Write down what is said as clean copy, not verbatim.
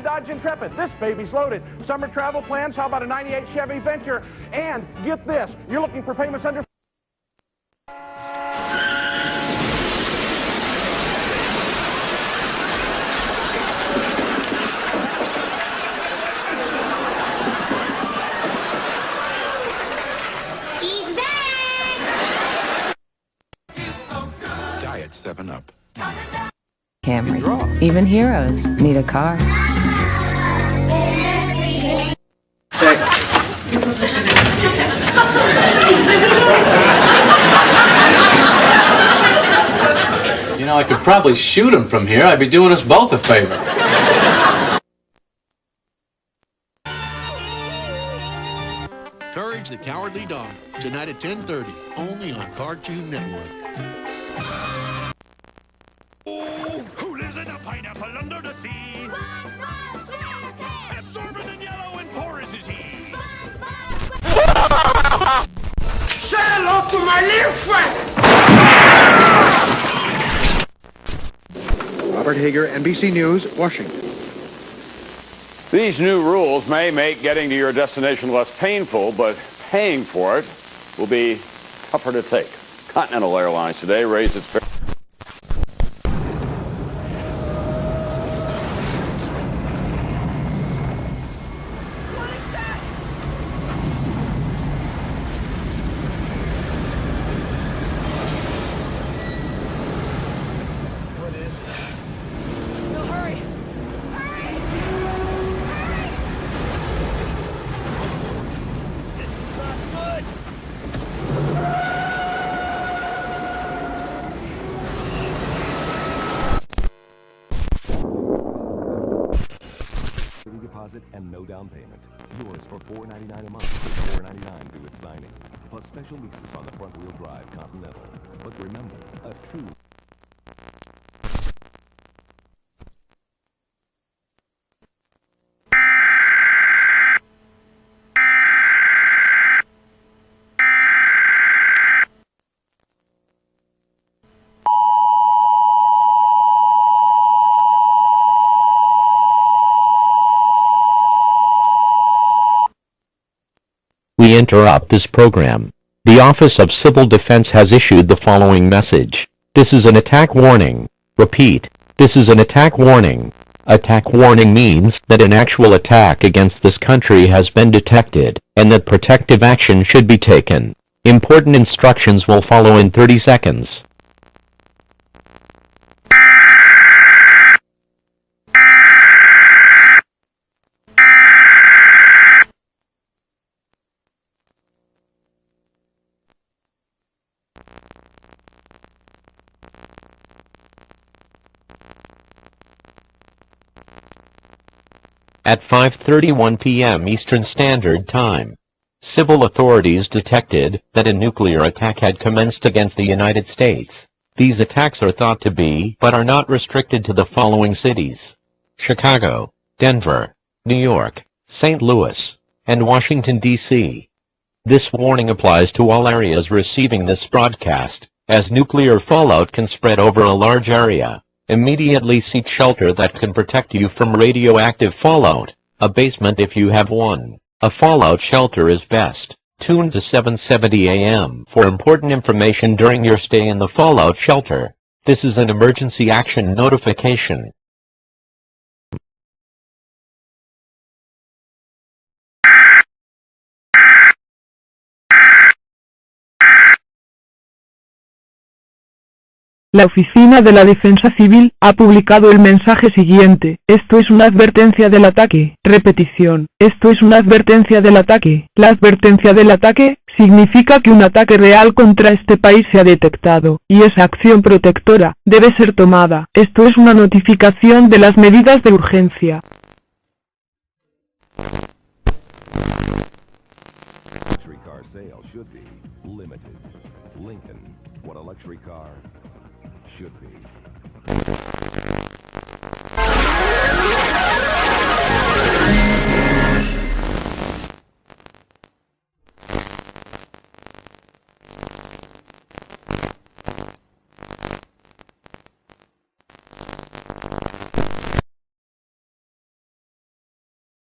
'89 Dodge Intrepid. This baby's loaded. Summer travel plans, how about a '98 Chevy Venture? And get this, you're looking for payments under... Diet 7-Up. Camry. Even heroes need a car. You know, I could probably shoot him from here. I'd be doing us both a favor. Courage the Cowardly Dog. Tonight at 10:30, only on Cartoon Network. Who lives in a pineapple under the sea? Absorbent and yellow and porous is he. Say hello to my little friend! Robert Hager, NBC News, Washington. These new rules may make getting to your destination less painful, but paying for it will be tougher to take. Continental Airlines today raised its fare. Deposit and no down payment. Yours for $4.99 a month with $4.99 due at signing. Plus special leases on the front-wheel drive Continental. But remember, a true... We interrupt this program. The Office of Civil Defense has issued the following message. This is an attack warning. Repeat, this is an attack warning. Attack warning means that an actual attack against this country has been detected, and that protective action should be taken. Important instructions will follow in 30 seconds. At 5:31 p.m. Eastern Standard Time, civil authorities detected that a nuclear attack had commenced against the United States. These attacks are thought to be, but are not restricted to the following cities: Chicago, Denver, New York, St. Louis, and Washington, D.C. This warning applies to all areas receiving this broadcast, as nuclear fallout can spread over a large area. Immediately seek shelter that can protect you from radioactive fallout, a basement if you have one. A fallout shelter is best. Tune to 770 AM for important information during your stay in the fallout shelter. This is an emergency action notification. La Oficina de la Defensa Civil ha publicado el mensaje siguiente. Esto es una advertencia del ataque. Repetición. Esto es una advertencia del ataque. La advertencia del ataque significa que un ataque real contra este país se ha detectado, y esa acción protectora debe ser tomada. Esto es una notificación de las medidas de urgencia. Luxury car sale should be limited. Lincoln, what a luxury car should be.